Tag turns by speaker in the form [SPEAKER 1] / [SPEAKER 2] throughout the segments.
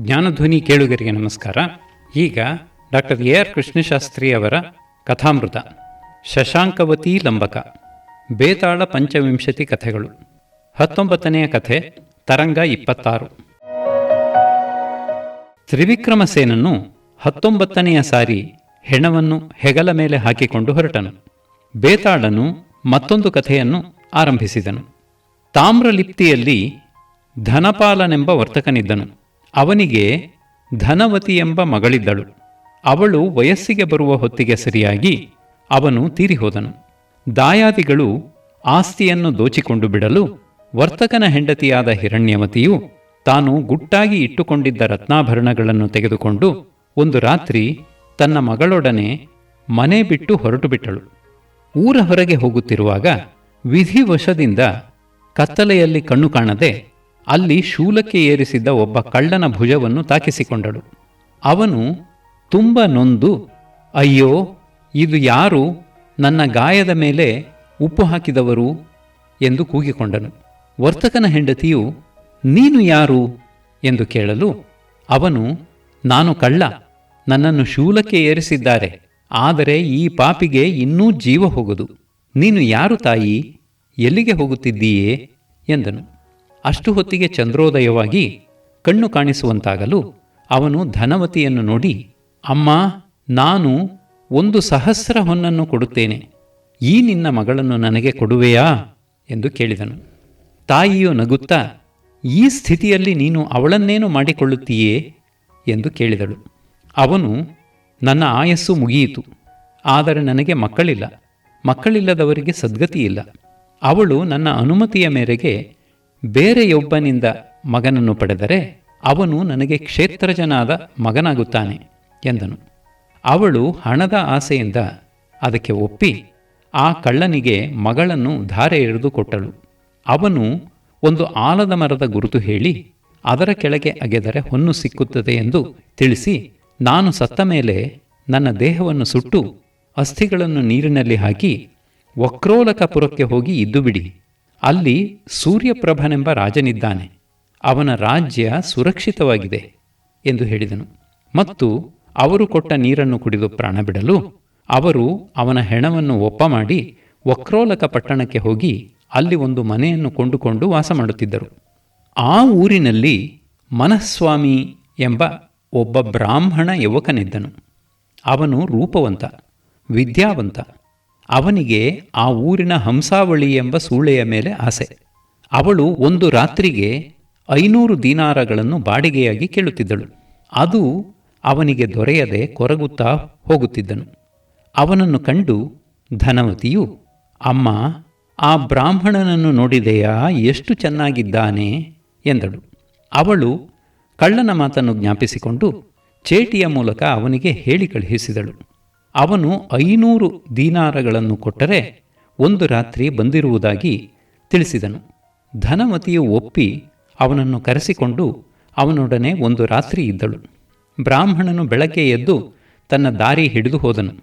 [SPEAKER 1] ಜ್ಞಾನಧ್ವನಿ ಕೇಳುಗರಿಗೆ ನಮಸ್ಕಾರ. ಈಗ ಡಾಕ್ಟರ್ ಎ.ಆರ್. ಕೃಷ್ಣಶಾಸ್ತ್ರಿ ಅವರ ಕಥಾಮೃತ ಶಶಾಂಕವತಿ ಲಂಬಕ ಬೇತಾಳ ಪಂಚವಿಂಶತಿ ಕಥೆಗಳು. 19ನೆಯ ಕಥೆ ತರಂಗ 26. ತ್ರಿವಿಕ್ರಮಸೇನನು 19ನೆಯ ಸಾರಿ ಹೆಣವನ್ನು ಹೆಗಲ ಮೇಲೆ ಹಾಕಿಕೊಂಡು ಹೊರಟನು. ಬೇತಾಳನು ಮತ್ತೊಂದು ಕಥೆಯನ್ನು ಆರಂಭಿಸಿದನು. ತಾಮ್ರಲಿಪ್ತಿಯಲ್ಲಿ ಧನಪಾಲನೆಂಬ ವರ್ತಕನಿದ್ದನು. ಅವನಿಗೆ ಧನವತಿ ಎಂಬ ಮಗಳಿದ್ದಳು. ಅವಳು ವಯಸ್ಸಿಗೆ ಬರುವ ಹೊತ್ತಿಗೆ ಸರಿಯಾಗಿ ಅವನು ತೀರಿಹೋದನು. ದಾಯಾದಿಗಳು ಆಸ್ತಿಯನ್ನು ದೋಚಿಕೊಂಡು ಬಿಡಲು ವರ್ತಕನ ಹೆಂಡತಿಯಾದ ಹಿರಣ್ಯವತಿಯು ತಾನು ಗುಟ್ಟಾಗಿ ಇಟ್ಟುಕೊಂಡಿದ್ದ ರತ್ನಾಭರಣಗಳನ್ನು ತೆಗೆದುಕೊಂಡು ಒಂದು ರಾತ್ರಿ ತನ್ನ ಮಗಳೊಡನೆ ಮನೆ ಬಿಟ್ಟು ಹೊರಟು ಬಿಟ್ಟಳು. ಊರ ಹೊರಗೆ ಹೋಗುತ್ತಿರುವಾಗ ವಿಧಿವಶದಿಂದ ಕತ್ತಲೆಯಲ್ಲಿ ಕಣ್ಣು ಕಾಣದೆ ಅಲ್ಲಿ ಶೂಲಕ್ಕೆ ಏರಿಸಿದ್ದ ಒಬ್ಬ ಕಳ್ಳನ ಭುಜವನ್ನು ತಾಕಿಸಿಕೊಂಡಳು. ಅವನು ತುಂಬ ನೊಂದು, ಅಯ್ಯೋ, ಇದು ಯಾರು ನನ್ನ ಗಾಯದ ಮೇಲೆ ಉಪ್ಪು ಹಾಕಿದವರು ಎಂದು ಕೂಗಿಕೊಂಡನು. ವರ್ತಕನ ಹೆಂಡತಿಯು, ನೀನು ಯಾರು ಎಂದು ಕೇಳಲು ಅವನು, ನಾನು ಕಳ್ಳ, ನನ್ನನ್ನು ಶೂಲಕ್ಕೆ ಏರಿಸಿದ್ದಾರೆ, ಆದರೆ ಈ ಪಾಪಿಗೆ ಇನ್ನೂ ಜೀವ ಹೋಗದು. ನೀನು ಯಾರು ತಾಯಿ, ಎಲ್ಲಿಗೆ ಹೋಗುತ್ತಿದ್ದೀಯೇ ಎಂದನು. ಅಷ್ಟು ಹೊತ್ತಿಗೆ ಚಂದ್ರೋದಯವಾಗಿ ಕಣ್ಣು ಕಾಣಿಸುವಂತಾಗಲು ಅವನು ಧನವತಿಯನ್ನು ನೋಡಿ, ಅಮ್ಮ, ನಾನು 1,000 ಹೊನ್ನನ್ನು ಕೊಡುತ್ತೇನೆ, ಈ ನಿನ್ನ ಮಗಳನ್ನು ನನಗೆ ಕೊಡುವೆಯಾ ಎಂದು ಕೇಳಿದನು. ತಾಯಿಯು ನಗುತ್ತಾ, ಈ ಸ್ಥಿತಿಯಲ್ಲಿ ನೀನು ಅವಳನ್ನೇನು ಮಾಡಿಕೊಳ್ಳುತ್ತೀಯೇ ಎಂದು ಕೇಳಿದಳು. ಅವನು, ನನ್ನ ಆಯಸ್ಸು ಮುಗಿಯಿತು, ಆದರೆ ನನಗೆ ಮಕ್ಕಳಿಲ್ಲದವರಿಗೆ ಸದ್ಗತಿಯಿಲ್ಲ. ಅವಳು ನನ್ನ ಅನುಮತಿಯ ಮೇರೆಗೆ ಬೇರೆಯೊಬ್ಬನಿಂದ ಮಗನನ್ನು ಪಡೆದರೆ ಅವನು ನನಗೆ ಕ್ಷೇತ್ರಜನಾದ ಮಗನಾಗುತ್ತಾನೆ ಎಂದನು. ಅವಳು ಹಣದ ಆಸೆಯಿಂದ ಅದಕ್ಕೆ ಒಪ್ಪಿ ಆ ಕಳ್ಳನಿಗೆ ಮಗಳನ್ನು ಧಾರೆ ಎರೆದು ಕೊಟ್ಟಳು. ಅವನು ಒಂದು ಆಲದ ಮರದ ಗುರುತು ಹೇಳಿ ಅದರ ಕೆಳಗೆ ಅಗೆದರೆ ಹೊನ್ನು ಸಿಕ್ಕುತ್ತದೆ ಎಂದು ತಿಳಿಸಿ, ನಾನು ಸತ್ತ ಮೇಲೆ ನನ್ನ ದೇಹವನ್ನು ಸುಟ್ಟು ಅಸ್ಥಿಗಳನ್ನು ನೀರಿನಲ್ಲಿ ಹಾಕಿ ವಕ್ರೋಲಕಪುರಕ್ಕೆ ಹೋಗಿ ಇದ್ದುಬಿಡಿ. ಅಲ್ಲಿ ಸೂರ್ಯಪ್ರಭನೆಂಬ ರಾಜನಿದ್ದಾನೆ, ಅವನ ರಾಜ್ಯ ಸುರಕ್ಷಿತವಾಗಿದೆ ಎಂದು ಹೇಳಿದನು. ಮತ್ತು ಅವರು ಕೊಟ್ಟ ನೀರನ್ನು ಕುಡಿದು ಪ್ರಾಣ ಬಿಡಲು ಅವರು ಅವನ ಹೆಣವನ್ನು ಒಪ್ಪ ಮಾಡಿ ವಕ್ರೋಲಕ ಪಟ್ಟಣಕ್ಕೆ ಹೋಗಿ ಅಲ್ಲಿ ಒಂದು ಮನೆಯನ್ನು ಕೊಂಡುಕೊಂಡು ವಾಸ ಮಾಡುತ್ತಿದ್ದರು. ಆ ಊರಿನಲ್ಲಿ ಮನಸ್ವಾಮಿ ಎಂಬ ಒಬ್ಬ ಬ್ರಾಹ್ಮಣ ಯುವಕನಿದ್ದನು. ಅವನು ರೂಪವಂತ, ವಿದ್ಯಾವಂತ. ಅವನಿಗೆ ಆ ಊರಿನ ಹಂಸಾವಳಿ ಎಂಬ ಸೂಳೆಯ ಮೇಲೆ ಆಸೆ. ಅವಳು ಒಂದು ರಾತ್ರಿಗೆ 500 ದೀನಾರಗಳನ್ನು ಬಾಡಿಗೆಯಾಗಿ ಕೇಳುತ್ತಿದ್ದಳು. ಅದು ಅವನಿಗೆ ದೊರೆಯದೆ ಕೊರಗುತ್ತಾ ಹೋಗುತ್ತಿದ್ದನು. ಅವನನ್ನು ಕಂಡು ಧನವತಿಯು, ಅಮ್ಮ, ಆ ಬ್ರಾಹ್ಮಣನನ್ನು ನೋಡಿದೆಯಾ, ಎಷ್ಟು ಚೆನ್ನಾಗಿದ್ದಾನೆ ಎಂದಳು. ಅವಳು ಕಳ್ಳನ ಮಾತನ್ನು ಜ್ಞಾಪಿಸಿಕೊಂಡು ಚೇಟಿಯ ಮೂಲಕ ಅವನಿಗೆ ಹೇಳಿ ಕಳುಹಿಸಿದಳು. ಅವನು 500 ದೀನಾರಗಳನ್ನು ಕೊಟ್ಟರೆ ಒಂದು ರಾತ್ರಿ ಬಂದಿರುವುದಾಗಿ ತಿಳಿಸಿದನು. ಧನವತಿಯು ಒಪ್ಪಿ ಅವನನ್ನು ಕರೆಸಿಕೊಂಡು ಅವನೊಡನೆ ಒಂದು ರಾತ್ರಿ ಇದ್ದಳು. ಬ್ರಾಹ್ಮಣನು ಬೆಳಗ್ಗೆ ಎದ್ದು ತನ್ನ ದಾರಿ ಹಿಡಿದು ಹೋದನು.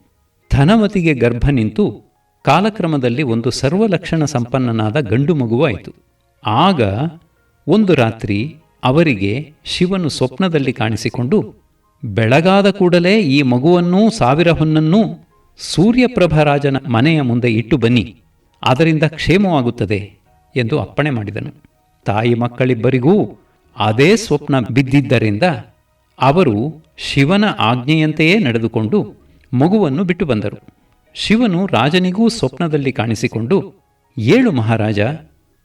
[SPEAKER 1] ಧನವತಿಗೆ ಗರ್ಭ ನಿಂತು ಕಾಲಕ್ರಮದಲ್ಲಿ ಒಂದು ಸರ್ವಲಕ್ಷಣ ಸಂಪನ್ನನಾದ ಗಂಡು ಮಗುವಾಯಿತು. ಆಗ ಒಂದು ರಾತ್ರಿ ಅವರಿಗೆ ಶಿವನು ಸ್ವಪ್ನದಲ್ಲಿ ಕಾಣಿಸಿಕೊಂಡು, ಬೆಳಗಾದ ಕೂಡಲೇ ಈ ಮಗುವನ್ನೂ 1000 ಹೊನ್ನನ್ನೂ ಸೂರ್ಯಪ್ರಭರಾಜನ ಮನೆಯ ಮುಂದೆ ಇಟ್ಟು ಬನ್ನಿ, ಅದರಿಂದ ಕ್ಷೇಮವಾಗುತ್ತದೆ ಎಂದು ಅಪ್ಪಣೆ ಮಾಡಿದನು. ತಾಯಿ ಮಕ್ಕಳಿಬ್ಬರಿಗೂ ಅದೇ ಸ್ವಪ್ನ ಬಿದ್ದಿದ್ದರಿಂದ ಅವರು ಶಿವನ ಆಜ್ಞೆಯಂತೆಯೇ ನಡೆದುಕೊಂಡು ಮಗುವನ್ನು ಬಿಟ್ಟು ಬಂದರು. ಶಿವನು ರಾಜನಿಗೂ ಸ್ವಪ್ನದಲ್ಲಿ ಕಾಣಿಸಿಕೊಂಡು, ಏಳು ಮಹಾರಾಜ,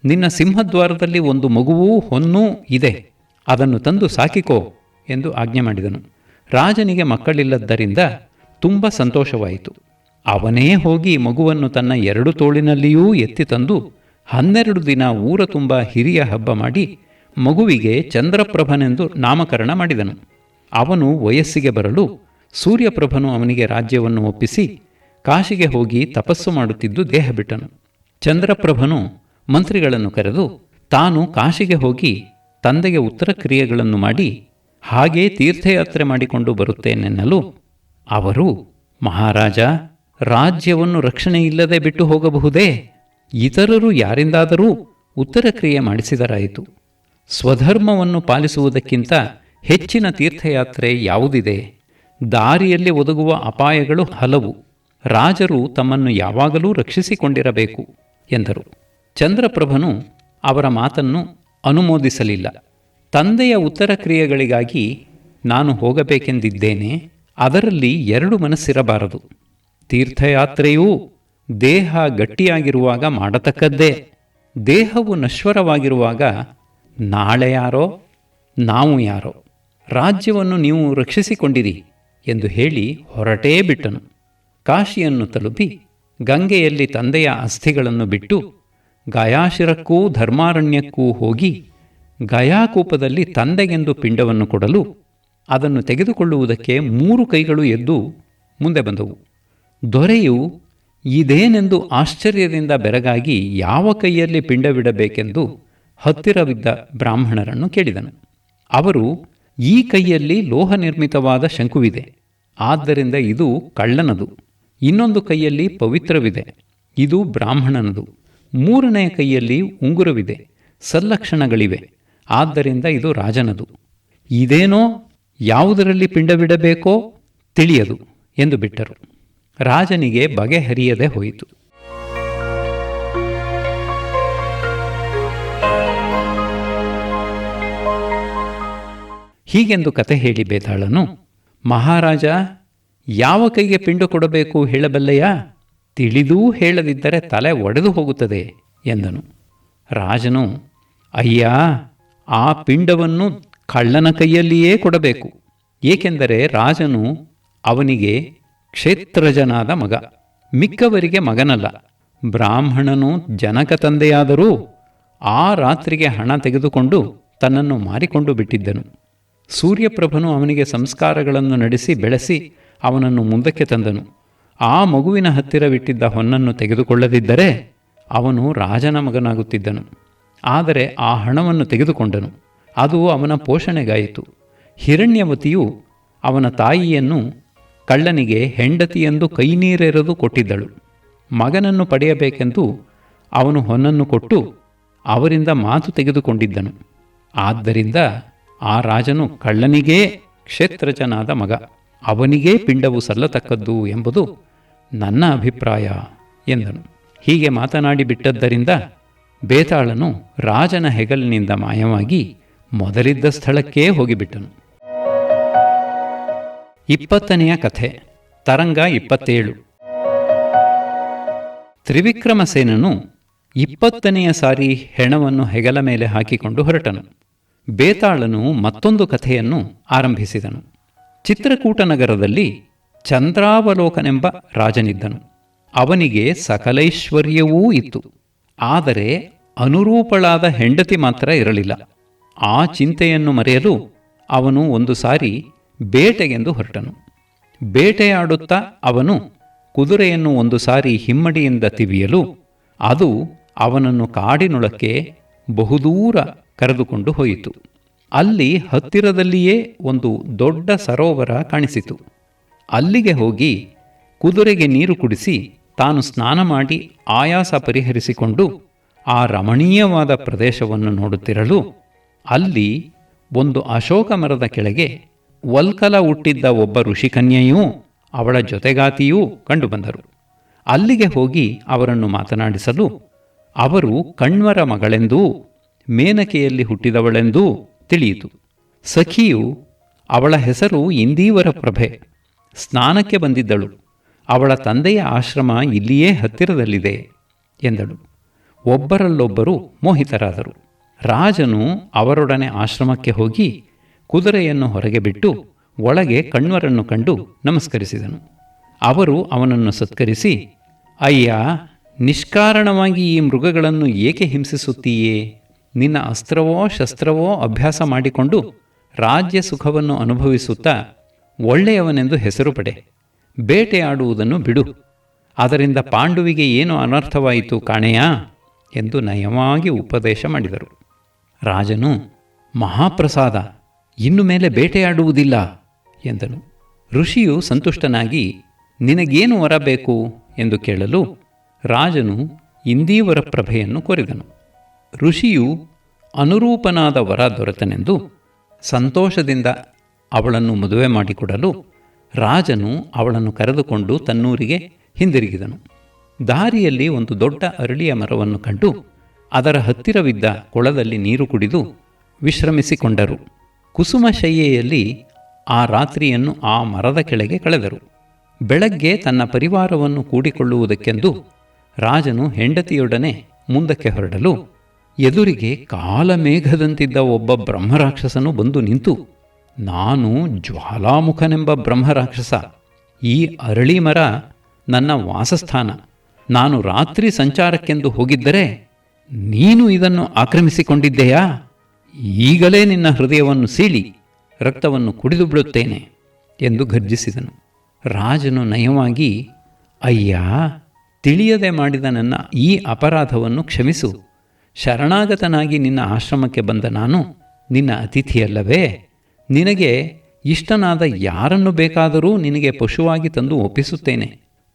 [SPEAKER 1] ನಿನ್ನ ಸಿಂಹದ್ವಾರದಲ್ಲಿ ಒಂದು ಮಗುವೂ ಹೊನ್ನೂ ಇದೆ, ಅದನ್ನು ತಂದು ಸಾಕಿಕೋ ಎಂದು ಆಜ್ಞೆ ಮಾಡಿದನು. ರಾಜನಿಗೆ ಮಕ್ಕಳಿಲ್ಲದ್ದರಿಂದ ತುಂಬ ಸಂತೋಷವಾಯಿತು. ಅವನೇ ಹೋಗಿ ಮಗುವನ್ನು ತನ್ನ 2 ತೋಳಿನಲ್ಲಿಯೂ ಎತ್ತಿ ತಂದು 12 ದಿನ ಊರ ತುಂಬ ಹಿರಿಯ ಹಬ್ಬ ಮಾಡಿ ಮಗುವಿಗೆ ಚಂದ್ರಪ್ರಭನೆಂದು ನಾಮಕರಣ ಮಾಡಿದನು. ಅವನು ವಯಸ್ಸಿಗೆ ಬರಲು ಸೂರ್ಯಪ್ರಭನು ಅವನಿಗೆ ರಾಜ್ಯವನ್ನು ಒಪ್ಪಿಸಿ ಕಾಶಿಗೆ ಹೋಗಿ ತಪಸ್ಸು ಮಾಡುತ್ತಿದ್ದು ದೇಹ ಬಿಟ್ಟನು. ಚಂದ್ರಪ್ರಭನು ಮಂತ್ರಿಗಳನ್ನು ಕರೆದು ತಾನು ಕಾಶಿಗೆ ಹೋಗಿ ತಂದೆಗೆ ಉತ್ತರ ಕ್ರಿಯೆಗಳನ್ನು ಮಾಡಿ ಹಾಗೇ ತೀರ್ಥಯಾತ್ರೆ ಮಾಡಿಕೊಂಡು ಬರುತ್ತೇನೆನ್ನಲು ಅವರು, ಮಹಾರಾಜ, ರಾಜ್ಯವನ್ನು ರಕ್ಷಣೆಯಿಲ್ಲದೆ ಬಿಟ್ಟು ಹೋಗಬಹುದೇ? ಇತರರು ಯಾರಿಂದಾದರೂ ಉತ್ತರ ಕ್ರಿಯೆ ಮಾಡಿಸಿದರಾಯಿತು. ಸ್ವಧರ್ಮವನ್ನು ಪಾಲಿಸುವುದಕ್ಕಿಂತ ಹೆಚ್ಚಿನ ತೀರ್ಥಯಾತ್ರೆ ಯಾವುದಿದೆ? ದಾರಿಯಲ್ಲಿ ಒದಗುವ ಅಪಾಯಗಳು ಹಲವು. ರಾಜರು ತಮ್ಮನ್ನು ಯಾವಾಗಲೂ ರಕ್ಷಿಸಿಕೊಂಡಿರಬೇಕು ಎಂದರು. ಚಂದ್ರಪ್ರಭನು ಅವರ ಮಾತನ್ನು ಅನುಮೋದಿಸಲಿಲ್ಲ. ತಂದೆಯ ಉತ್ತರ ಕ್ರಿಯೆಗಳಿಗಾಗಿ ನಾನು ಹೋಗಬೇಕೆಂದಿದ್ದೇನೆ. ಅದರಲ್ಲಿ ಎರಡು ಮನಸ್ಸಿರಬಾರದು. ತೀರ್ಥಯಾತ್ರೆಯೂ ದೇಹ ಗಟ್ಟಿಯಾಗಿರುವಾಗ ಮಾಡತಕ್ಕದ್ದೇ. ದೇಹವು ನಶ್ವರವಾಗಿರುವಾಗ ನಾಳೆ ಯಾರೋ ನಾವು ಯಾರೋ. ರಾಜ್ಯವನ್ನು ನೀವು ರಕ್ಷಿಸಿಕೊಂಡಿರಿ ಎಂದು ಹೇಳಿ ಹೊರಟೇ ಬಿಟ್ಟನು. ಕಾಶಿಯನ್ನು ತಲುಪಿ ಗಂಗೆಯಲ್ಲಿ ತಂದೆಯ ಅಸ್ಥಿಗಳನ್ನು ಬಿಟ್ಟು ಗಯಾಶಿರಕ್ಕೂ ಧರ್ಮಾರಣ್ಯಕ್ಕೂ ಹೋಗಿ ಗಯಾಕೂಪದಲ್ಲಿ ತಂದೆಗೆಂದು ಪಿಂಡವನ್ನು ಕೊಡಲು ಅದನ್ನು ತೆಗೆದುಕೊಳ್ಳುವುದಕ್ಕೆ 3 ಕೈಗಳು ಎದ್ದು ಮುಂದೆ ಬಂದವು. ದೊರೆಯು ಇದೇನೆಂದು ಆಶ್ಚರ್ಯದಿಂದ ಬೆರಗಾಗಿ ಯಾವ ಕೈಯಲ್ಲಿ ಪಿಂಡವಿಡಬೇಕೆಂದು ಹತ್ತಿರವಿದ್ದ ಬ್ರಾಹ್ಮಣರನ್ನು ಕೇಳಿದನು. ಅವರು, ಈ ಕೈಯಲ್ಲಿ ಲೋಹ ನಿರ್ಮಿತವಾದ ಶಂಕುವಿದೆ, ಆದ್ದರಿಂದ ಇದು ಕಳ್ಳನದು. ಇನ್ನೊಂದು ಕೈಯಲ್ಲಿ ಪವಿತ್ರವಿದೆ, ಇದು ಬ್ರಾಹ್ಮಣನದು. 3ನೇ ಕೈಯಲ್ಲಿ ಉಂಗುರವಿದೆ, ಸಲ್ಲಕ್ಷಣಗಳಿವೆ, ಆದ್ದರಿಂದ ಇದು ರಾಜನದು. ಇದೇನೋ ಯಾವುದರಲ್ಲಿ ಪಿಂಡವಿಡಬೇಕೋ ತಿಳಿಯದು ಎಂದು ಬಿಟ್ಟರು. ರಾಜನಿಗೆ ಬಗೆಹರಿಯದೆ ಹೋಯಿತು. ಹೀಗೆಂದು ಕತೆ ಹೇಳಿ ಬೇತಾಳನು, ಮಹಾರಾಜ, ಯಾವ ಕೈಗೆ ಪಿಂಡ ಕೊಡಬೇಕು ಹೇಳಬಲ್ಲೆಯಾ? ತಿಳಿದೂ ಹೇಳದಿದ್ದರೆ ತಲೆ ಒಡೆದು ಹೋಗುತ್ತದೆ ಎಂದನು. ರಾಜನು, ಅಯ್ಯ, ಆ ಪಿಂಡವನ್ನು ಕಳ್ಳನ ಕೈಯಲ್ಲಿಯೇ ಕೊಡಬೇಕು. ಏಕೆಂದರೆ ರಾಜನು ಅವನಿಗೆ ಕ್ಷೇತ್ರಜನಾದ ಮಗ, ಮಿಕ್ಕವರಿಗೆ ಮಗನಲ್ಲ. ಬ್ರಾಹ್ಮಣನು ಜನಕ ತಂದೆಯಾದರೂ ಆ ರಾತ್ರಿಗೆ ಹಣ ತೆಗೆದುಕೊಂಡು ತನ್ನನ್ನು ಮಾರಿಕೊಂಡು ಬಿಟ್ಟಿದ್ದನು. ಸೂರ್ಯಪ್ರಭನು ಅವನಿಗೆ ಸಂಸ್ಕಾರಗಳನ್ನು ನಡೆಸಿ ಬೆಳೆಸಿ ಅವನನ್ನು ಮುಂದಕ್ಕೆ ತಂದನು. ಆ ಮಗುವಿನ ಹತ್ತಿರವಿಟ್ಟಿದ್ದ ಹೊನ್ನನ್ನು ತೆಗೆದುಕೊಳ್ಳದಿದ್ದರೆ ಅವನು ರಾಜನ ಮಗನಾಗುತ್ತಿದ್ದನು. ಆದರೆ ಆ ಹಣವನ್ನು ತೆಗೆದುಕೊಂಡನು. ಅದು ಅವನ ಪೋಷಣೆಗಾಯಿತು. ಹಿರಣ್ಯವತಿಯು ಅವನ ತಾಯಿಯನ್ನು ಕಳ್ಳನಿಗೆ ಹೆಂಡತಿಯೆಂದು ಕೈನೀರೆರೆದು ಕೊಟ್ಟಿದ್ದಳು. ಮಗನನ್ನು ಪಡೆಯಬೇಕೆಂದು ಅವನು ಹೊನ್ನನ್ನು ಕೊಟ್ಟು ಅವರಿಂದ ಮಾತು ತೆಗೆದುಕೊಂಡಿದ್ದನು. ಆದ್ದರಿಂದ ಆ ರಾಜನು ಕಳ್ಳನಿಗೇ ಕ್ಷೇತ್ರಜನಾದ ಮಗ, ಅವನಿಗೇ ಪಿಂಡವು ಸಲ್ಲತಕ್ಕದ್ದು ಎಂಬುದು ನನ್ನ ಅಭಿಪ್ರಾಯ ಎಂದನು. ಹೀಗೆ ಮಾತನಾಡಿ ಬಿಟ್ಟದ್ದರಿಂದ ಬೇತಾಳನು ರಾಜನ ಹೆಗಲಿನಿಂದ ಮಾಯವಾಗಿ ಮೊದಲಿದ್ದ ಸ್ಥಳಕ್ಕೇ ಹೋಗಿಬಿಟ್ಟನು. 20ನೆಯ ಕಥೆ. ತರಂಗ 27. ತ್ರಿವಿಕ್ರಮಸೇನನು 20ನೆಯ ಸಾರಿ ಹೆಣವನ್ನು ಹೆಗಲ ಮೇಲೆ ಹಾಕಿಕೊಂಡು ಹೊರಟನು. ಬೇತಾಳನು ಮತ್ತೊಂದು ಕಥೆಯನ್ನು ಆರಂಭಿಸಿದನು. ಚಿತ್ರಕೂಟ ನಗರದಲ್ಲಿ ಚಂದ್ರಾವಲೋಕನೆಂಬ ರಾಜನಿದ್ದನು. ಅವನಿಗೆ ಸಕಲೈಶ್ವರ್ಯವೂ ಇತ್ತು. ಆದರೆ ಅನುರೂಪಳಾದ ಹೆಂಡತಿ ಮಾತ್ರ ಇರಲಿಲ್ಲ. ಆ ಚಿಂತೆಯನ್ನು ಮರೆಯಲು ಅವನು ಒಂದು ಸಾರಿ ಬೇಟೆಗೆಂದು ಹೊರಟನು. ಬೇಟೆಯಾಡುತ್ತಾ ಅವನು ಕುದುರೆಯನ್ನು ಒಂದು ಸಾರಿ ಹಿಮ್ಮಡಿಯಿಂದ ತಿವಿಯಲು ಅದು ಅವನನ್ನು ಕಾಡಿನೊಳಕ್ಕೆ ಬಹುದೂರ ಕರೆದುಕೊಂಡು ಹೋಯಿತು. ಅಲ್ಲಿ ಹತ್ತಿರದಲ್ಲಿಯೇ ಒಂದು ದೊಡ್ಡ ಸರೋವರ ಕಾಣಿಸಿತು. ಅಲ್ಲಿಗೆ ಹೋಗಿ ಕುದುರೆಗೆ ನೀರು ಕುಡಿಸಿ ತಾನು ಸ್ನಾನ ಮಾಡಿ ಆಯಾಸ ಪರಿಹರಿಸಿಕೊಂಡು ಆ ರಮಣೀಯವಾದ ಪ್ರದೇಶವನ್ನು ನೋಡುತ್ತಿರಲು ಅಲ್ಲಿ ಒಂದು ಅಶೋಕ ಮರದ ಕೆಳಗೆ ವಲ್ಕಲ ಹುಟ್ಟಿದ್ದ ಒಬ್ಬ ಋಷಿಕನ್ಯೆಯೂ ಅವಳ ಜೊತೆಗಾತಿಯೂ ಕಂಡುಬಂದರು. ಅಲ್ಲಿಗೆ ಹೋಗಿ ಅವರನ್ನು ಮಾತನಾಡಿಸಲು ಅವರು ಕಣ್ವರ ಮಗಳೆಂದೂ ಮೇನಕೆಯಲ್ಲಿ ಹುಟ್ಟಿದವಳೆಂದೂ ತಿಳಿಯಿತು. ಸಖಿಯು ಅವಳ ಹೆಸರು ಇಂದೀವರ ಪ್ರಭೆ, ಸ್ನಾನಕ್ಕೆ ಬಂದಿದ್ದಳು. ಅವಳ ತಂದೆಯ ಆಶ್ರಮ ಇಲ್ಲಿಯೇ ಹತ್ತಿರದಲ್ಲಿದೆ ಎಂದಳು. ಒಬ್ಬರಲ್ಲೊಬ್ಬರು ಮೋಹಿತರಾದರು. ರಾಜನು ಅವರೊಡನೆ ಆಶ್ರಮಕ್ಕೆ ಹೋಗಿ ಕುದುರೆಯನ್ನು ಹೊರಗೆ ಬಿಟ್ಟು ಒಳಗೆ ಕಣ್ವರನ್ನು ಕಂಡು ನಮಸ್ಕರಿಸಿದನು. ಅವರು ಅವನನ್ನು ಸತ್ಕರಿಸಿ, ಅಯ್ಯ, ನಿಷ್ಕಾರಣವಾಗಿ ಈ ಮೃಗಗಳನ್ನು ಏಕೆ ಹಿಂಸಿಸುತ್ತೀಯೇ? ನಿನ್ನ ಅಸ್ತ್ರವೋ ಶಸ್ತ್ರವೋ ಅಭ್ಯಾಸ ಮಾಡಿಕೊಂಡು ರಾಜ್ಯ ಸುಖವನ್ನು ಅನುಭವಿಸುತ್ತಾ ಒಳ್ಳೆಯವನೆಂದು ಹೆಸರು ಪಡೆ. ಬೇಟೆಯಾಡುವುದನ್ನು ಬಿಡು. ಅದರಿಂದ ಪಾಂಡುವಿಗೆ ಏನು ಅನರ್ಥವಾಯಿತು ಕಾಣೆಯಾ ಎಂದು ನಯವಾಗಿ ಉಪದೇಶ ಮಾಡಿದರು. ರಾಜನು, ಮಹಾಪ್ರಸಾದ, ಇನ್ನು ಮೇಲೆ ಬೇಟೆಯಾಡುವುದಿಲ್ಲ ಎಂದನು. ಋಷಿಯು ಸಂತುಷ್ಟನಾಗಿ, ನಿನಗೇನು ವರ ಬೇಕು ಎಂದು ಕೇಳಲು ರಾಜನು ಇಂದೀವರ ಪ್ರಭೆಯನ್ನು ಕೋರಿದನು. ಋಷಿಯು ಅನುರೂಪನಾದ ವರ ದೊರೆತನೆಂದು ಸಂತೋಷದಿಂದ ಅವಳನ್ನು ಮದುವೆ ಮಾಡಿಕೊಡಲು ರಾಜನು ಅವಳನ್ನು ಕರೆದುಕೊಂಡು ತನ್ನೂರಿಗೆ ಹಿಂದಿರುಗಿದನು. ದಾರಿಯಲ್ಲಿ ಒಂದು ದೊಡ್ಡ ಅರಳಿಯ ಮರವನ್ನು ಕಂಡು ಅದರ ಹತ್ತಿರವಿದ್ದ ಕೊಳದಲ್ಲಿ ನೀರು ಕುಡಿದು ವಿಶ್ರಮಿಸಿಕೊಂಡರು. ಕುಸುಮಶಯ್ಯೆಯಲ್ಲಿ ಆ ರಾತ್ರಿಯನ್ನು ಆ ಮರದ ಕೆಳಗೆ ಕಳೆದರು. ಬೆಳಗ್ಗೆ ತನ್ನ ಪರಿವಾರವನ್ನು ಕೂಡಿಕೊಳ್ಳುವುದಕ್ಕೆಂದು ರಾಜನು ಹೆಂಡತಿಯೊಡನೆ ಮುಂದಕ್ಕೆ ಹೊರಡಲು ಎದುರಿಗೆ ಕಾಲಮೇಘದಂತಿದ್ದ ಒಬ್ಬ ಬ್ರಹ್ಮರಾಕ್ಷಸನು ಬಂದು ನಿಂತು, ನಾನು ಜ್ವಾಲಾಮುಖನೆಂಬ ಬ್ರಹ್ಮರಾಕ್ಷಸ, ಈ ಅರಳಿ ಮರ ನನ್ನ ವಾಸಸ್ಥಾನ. ನಾನು ರಾತ್ರಿ ಸಂಚಾರಕ್ಕೆಂದು ಹೋಗಿದ್ದರೆ ನೀನು ಇದನ್ನು ಆಕ್ರಮಿಸಿಕೊಂಡಿದ್ದೆಯಾ? ಈಗಲೇ ನಿನ್ನ ಹೃದಯವನ್ನು ಸೀಳಿ ರಕ್ತವನ್ನು ಕುಡಿದು ಬಿಡುತ್ತೇನೆ ಎಂದು ಗರ್ಜಿಸಿದನು. ರಾಜನು ನಯವಾಗಿ, ಅಯ್ಯ, ತಿಳಿಯದೆ ಮಾಡಿದ ನನ್ನ ಈ ಅಪರಾಧವನ್ನು ಕ್ಷಮಿಸು. ಶರಣಾಗತನಾಗಿ ನಿನ್ನ ಆಶ್ರಮಕ್ಕೆ ಬಂದ ನಾನು ನಿನ್ನ ಅತಿಥಿಯಲ್ಲವೇ? ನಿನಗೆ ಇಷ್ಟನಾದ ಯಾರನ್ನು ಬೇಕಾದರೂ ನಿನಗೆ ಪಶುವಾಗಿ ತಂದು ಒಪ್ಪಿಸುತ್ತೇನೆ.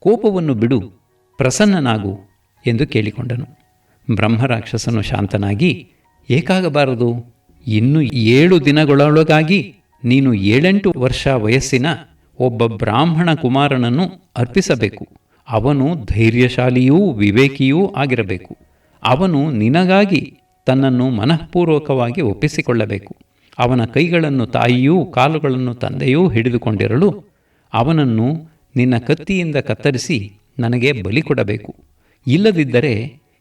[SPEAKER 1] ಕೋಪವನ್ನು ಬಿಡು, ಪ್ರಸನ್ನನಾಗು ಎಂದು ಕೇಳಿಕೊಂಡನು. ಬ್ರಹ್ಮರಾಕ್ಷಸನು ಶಾಂತನಾಗಿ, ಏಕಾಗಬಾರದು. ಇನ್ನು 7 ದಿನಗಳೊಳಗಾಗಿ ನೀನು 7-8 ವರ್ಷ ವಯಸ್ಸಿನ ಒಬ್ಬ ಬ್ರಾಹ್ಮಣ ಕುಮಾರನನ್ನು ಅರ್ಪಿಸಬೇಕು. ಅವನು ಧೈರ್ಯಶಾಲಿಯೂ ವಿವೇಕಿಯೂ ಆಗಿರಬೇಕು. ಅವನು ನಿನಗಾಗಿ ತನ್ನನ್ನು ಮನಃಪೂರ್ವಕವಾಗಿ ಒಪ್ಪಿಸಿಕೊಳ್ಳಬೇಕು. ಅವನ ಕೈಗಳನ್ನು ತಾಯಿಯೂ ಕಾಲುಗಳನ್ನು ತಂದೆಯೂ ಹಿಡಿದುಕೊಂಡಿರಲು ಅವನನ್ನು ನಿನ್ನ ಕತ್ತಿಯಿಂದ ಕತ್ತರಿಸಿ ನನಗೆ ಬಲಿ ಕೊಡಬೇಕು. ಇಲ್ಲದಿದ್ದರೆ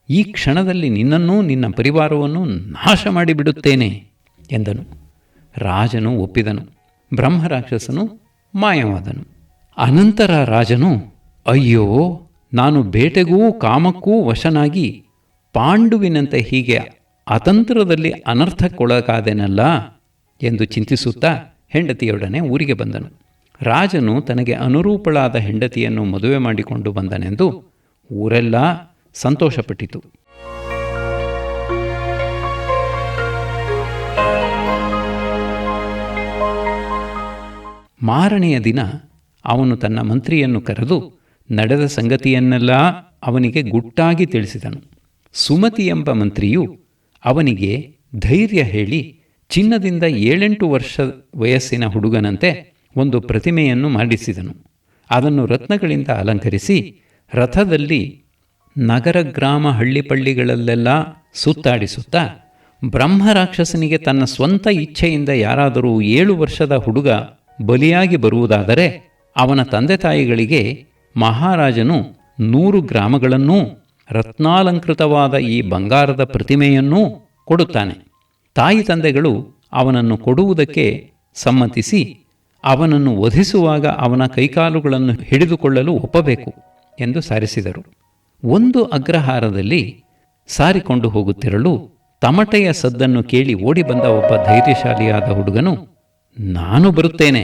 [SPEAKER 1] ಈ ಕ್ಷಣದಲ್ಲಿ ನಿನ್ನನ್ನೂ ನಿನ್ನ ಪರಿವಾರವನ್ನು ನಾಶ ಮಾಡಿಬಿಡುತ್ತೇನೆ ಎಂದನು. ರಾಜನು ಒಪ್ಪಿದನು. ಬ್ರಹ್ಮರಾಕ್ಷಸನು ಮಾಯವಾದನು. ಅನಂತರ ರಾಜನು, ಅಯ್ಯೋ, ನಾನು ಬೇಟೆಗೂ ಕಾಮಕ್ಕೂ ವಶನಾಗಿ ಪಾಂಡುವಿನಂತೆ ಹೀಗೆ ಅತಂತ್ರದಲ್ಲಿ ಅನರ್ಥಕ್ಕೊಳಗಾದೆನಲ್ಲ ಎಂದು ಚಿಂತಿಸುತ್ತಾ ಹೆಂಡತಿಯೊಡನೆ ಊರಿಗೆ ಬಂದನು. ರಾಜನು ತನಗೆ ಅನುರೂಪಳಾದ ಹೆಂಡತಿಯನ್ನು ಮದುವೆ ಮಾಡಿಕೊಂಡು ಬಂದನೆಂದು ಊರೆಲ್ಲ ಸಂತೋಷಪಟ್ಟಿತು. ಮಾರನೆಯ ದಿನ ಅವನು ತನ್ನ ಮಂತ್ರಿಯನ್ನು ಕರೆದು ನಡೆದ ಸಂಗತಿಯನ್ನೆಲ್ಲ ಅವನಿಗೆ ಗುಟ್ಟಾಗಿ ತಿಳಿಸಿದನು. ಸುಮತಿ ಎಂಬ ಮಂತ್ರಿಯು ಅವನಿಗೆ ಧೈರ್ಯ ಹೇಳಿ ಚಿನ್ನದಿಂದ 7-8 ವರ್ಷ ವಯಸ್ಸಿನ ಹುಡುಗನಂತೆ ಒಂದು ಪ್ರತಿಮೆಯನ್ನು ಮಾಡಿಸಿದನು. ಅದನ್ನು ರತ್ನಗಳಿಂದ ಅಲಂಕರಿಸಿ ರಥದಲ್ಲಿ ನಗರ ಗ್ರಾಮ ಹಳ್ಳಿಪಳ್ಳಿಗಳಲ್ಲೆಲ್ಲ ಸುತ್ತಾಡಿಸುತ್ತಾ, ಬ್ರಹ್ಮರಾಕ್ಷಸನಿಗೆ ತನ್ನ ಸ್ವಂತ ಇಚ್ಛೆಯಿಂದ ಯಾರಾದರೂ 7 ವರ್ಷದ ಹುಡುಗ ಬಲಿಯಾಗಿ ಬರುವುದಾದರೆ ಅವನ ತಂದೆ ತಾಯಿಗಳಿಗೆ ಮಹಾರಾಜನು 100 ಗ್ರಾಮಗಳನ್ನೂ ರತ್ನಾಲಂಕೃತವಾದ ಈ ಬಂಗಾರದ ಪ್ರತಿಮೆಯನ್ನೂ ಕೊಡುತ್ತಾನೆ. ತಾಯಿ ತಂದೆಗಳು ಅವನನ್ನು ಕೊಡುವುದಕ್ಕೆ ಸಮ್ಮತಿಸಿ ಅವನನ್ನು ವಧಿಸುವಾಗ ಅವನ ಕೈಕಾಲುಗಳನ್ನು ಹಿಡಿದುಕೊಳ್ಳಲು ಒಪ್ಪಬೇಕು ಎಂದು ಸಾರಿಸಿದರು. ಒಂದು ಅಗ್ರಹಾರದಲ್ಲಿ ಸಾರಿಕೊಂಡು ಹೋಗುತ್ತಿರಲು ತಮಟೆಯ ಸದ್ದನ್ನು ಕೇಳಿ ಓಡಿ ಬಂದ ಒಬ್ಬ ಧೈರ್ಯಶಾಲಿಯಾದ ಹುಡುಗನು, ನಾನು ಬರುತ್ತೇನೆ,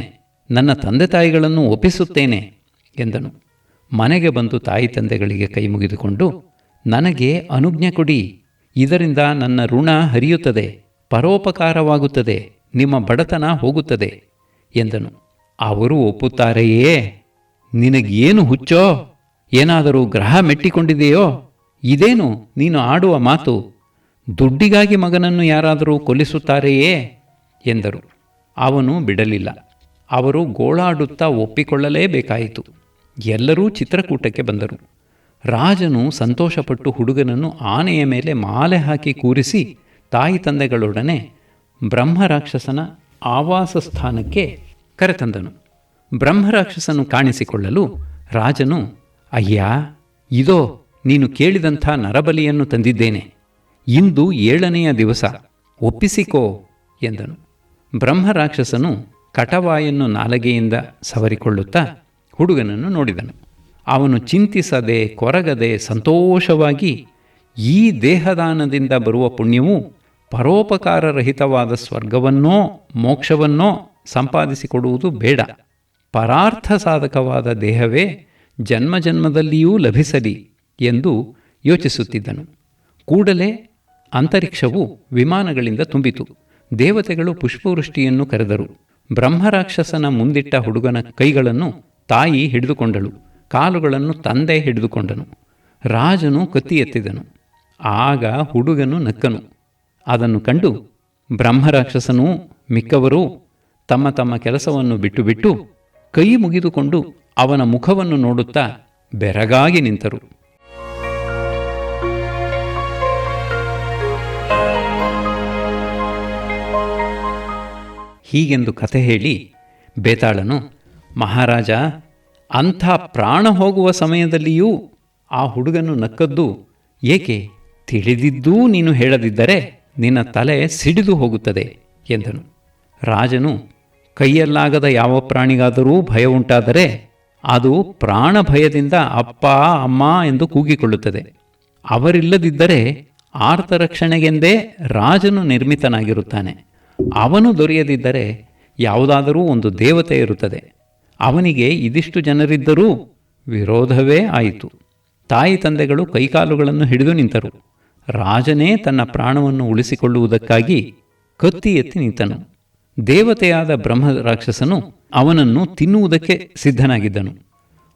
[SPEAKER 1] ನನ್ನ ತಂದೆ ತಾಯಿಗಳನ್ನು ಒಪ್ಪಿಸುತ್ತೇನೆ ಎಂದನು. ಮನೆಗೆ ಬಂದು ತಾಯಿ ತಂದೆಗಳಿಗೆ ಕೈ ಮುಗಿದುಕೊಂಡು, ನನಗೆ ಅನುಜ್ಞೆ ಕೊಡಿ, ಇದರಿಂದ ನನ್ನ ಋಣ ಹರಿಯುತ್ತದೆ, ಪರೋಪಕಾರವಾಗುತ್ತದೆ, ನಿಮ್ಮ ಬಡತನ ಹೋಗುತ್ತದೆ ಎಂದನು. ಅವರು ಒಪ್ಪುತ್ತಾರೆಯೇ? ನಿನಗೇನು ಹುಚ್ಚೋ? ಏನಾದರೂ ಗ್ರಹ ಮೆಟ್ಟಿಕೊಂಡಿದೆಯೋ? ಇದೇನು ನೀನು ಆಡುವ ಮಾತು? ದುಡ್ಡಿಗಾಗಿ ಮಗನನ್ನು ಯಾರಾದರೂ ಕೊಲ್ಲಿಸುತ್ತಾರೆಯೇ ಎಂದರು. ಅವನು ಬಿಡಲಿಲ್ಲ. ಅವರು ಗೋಳಾಡುತ್ತಾ ಒಪ್ಪಿಕೊಳ್ಳಲೇಬೇಕಾಯಿತು. ಎಲ್ಲರೂ ಚಿತ್ರಕೂಟಕ್ಕೆ ಬಂದರು. ರಾಜನು ಸಂತೋಷಪಟ್ಟು ಹುಡುಗನನ್ನು ಆನೆಯ ಮೇಲೆ ಮಾಲೆ ಹಾಕಿ ಕೂರಿಸಿ ತಾಯಿ ತಂದೆಗಳೊಡನೆ ಬ್ರಹ್ಮರಾಕ್ಷಸನ ಆವಾಸ ಸ್ಥಾನಕ್ಕೆ ಕರೆತಂದನು. ಬ್ರಹ್ಮರಾಕ್ಷಸನು ಕಾಣಿಸಿಕೊಳ್ಳಲು ರಾಜನು, ಅಯ್ಯ, ಇದೋ ನೀನು ಕೇಳಿದಂಥ ನರಬಲಿಯನ್ನು ತಂದಿದ್ದೇನೆ. ಇಂದು 7ನೆಯ ದಿವಸ, ಒಪ್ಪಿಸಿಕೋ ಎಂದನು. ಬ್ರಹ್ಮರಾಕ್ಷಸನು ಕಟವಾಯನ್ನು ನಾಲಗೆಯಿಂದ ಸವರಿಕೊಳ್ಳುತ್ತಾ ಹುಡುಗನನ್ನು ನೋಡಿದನು. ಅವನು ಚಿಂತಿಸದೆ ಕೊರಗದೆ ಸಂತೋಷವಾಗಿ, ಈ ದೇಹದಾನದಿಂದ ಬರುವ ಪುಣ್ಯವು ಪರೋಪಕಾರರಹಿತವಾದ ಸ್ವರ್ಗವನ್ನೋ ಮೋಕ್ಷವನ್ನೋ ಸಂಪಾದಿಸಿಕೊಡುವುದು ಬೇಡ, ಪರಾರ್ಥ ಸಾಧಕವಾದ ದೇಹವೇ ಜನ್ಮಜನ್ಮದಲ್ಲಿಯೂ ಲಭಿಸಲಿ ಎಂದು ಯೋಚಿಸುತ್ತಿದ್ದನು. ಕೂಡಲೇ ಅಂತರಿಕ್ಷವು ವಿಮಾನಗಳಿಂದ ತುಂಬಿತು. ದೇವತೆಗಳು ಪುಷ್ಪವೃಷ್ಟಿಯನ್ನು ಕರೆದರು. ಬ್ರಹ್ಮರಾಕ್ಷಸನ ಮುಂದಿಟ್ಟ ಹುಡುಗನ ಕೈಗಳನ್ನು ತಾಯಿ ಹಿಡಿದುಕೊಂಡಳು, ಕಾಲುಗಳನ್ನು ತಂದೆ ಹಿಡಿದುಕೊಂಡನು. ರಾಜನು ಕತ್ತಿ ಎತ್ತಿದನು. ಆಗ ಹುಡುಗನು ನಕ್ಕನು. ಅದನ್ನು ಕಂಡು ಬ್ರಹ್ಮರಾಕ್ಷಸನೂ ಮಿಕ್ಕವರೂ ತಮ್ಮ ತಮ್ಮ ಕೆಲಸವನ್ನು ಬಿಟ್ಟು ಕೈ ಮುಗಿದುಕೊಂಡು ಅವನ ಮುಖವನ್ನು ನೋಡುತ್ತಾ ಬೆರಗಾಗಿ ನಿಂತರು. ಹೀಗೆಂದು ಕಥೆ ಹೇಳಿ ಬೇತಾಳನು, ಮಹಾರಾಜ, ಅಂಥ ಪ್ರಾಣ ಹೋಗುವ ಸಮಯದಲ್ಲಿಯೂ ಆ ಹುಡುಗನು ನಕ್ಕದ್ದು ಏಕೆ? ತಿಳಿದಿದ್ದೂ ನೀನು ಹೇಳದಿದ್ದರೆ ನಿನ್ನ ತಲೆ ಸಿಡಿದು ಹೋಗುತ್ತದೆ ಎಂದನು. ರಾಜನು, ಕೈಯಲ್ಲಾಗದ ಯಾವ ಪ್ರಾಣಿಗಾದರೂ ಭಯ ಉಂಟಾದರೆ ಅದು ಪ್ರಾಣ ಭಯದಿಂದ ಅಪ್ಪ ಅಮ್ಮ ಎಂದು ಕೂಗಿಕೊಳ್ಳುತ್ತದೆ. ಅವರಿಲ್ಲದಿದ್ದರೆ ಆರ್ತರಕ್ಷಣೆಗೆಂದೇ ರಾಜನು ನಿರ್ಮಿತನಾಗಿರುತ್ತಾನೆ. ಅವನು ದೊರೆಯದಿದ್ದರೆ ಯಾವುದಾದರೂ ಒಂದು ದೇವತೆ ಇರುತ್ತದೆ. ಅವನಿಗೆ ಇದಿಷ್ಟು ಜನರಿದ್ದರೂ ವಿರೋಧವೇ ಆಯಿತು. ತಾಯಿ ತಂದೆಗಳು ಕೈಕಾಲುಗಳನ್ನು ಹಿಡಿದು ನಿಂತರು. ರಾಜನೇ ತನ್ನ ಪ್ರಾಣವನ್ನು ಉಳಿಸಿಕೊಳ್ಳುವುದಕ್ಕಾಗಿ ಕತ್ತಿ ಎತ್ತಿ ನಿಂತನು. ದೇವತೆಯಾದ ಬ್ರಹ್ಮ ರಾಕ್ಷಸನು ಅವನನ್ನು ತಿನ್ನುವುದಕ್ಕೆ ಸಿದ್ಧನಾಗಿದ್ದನು.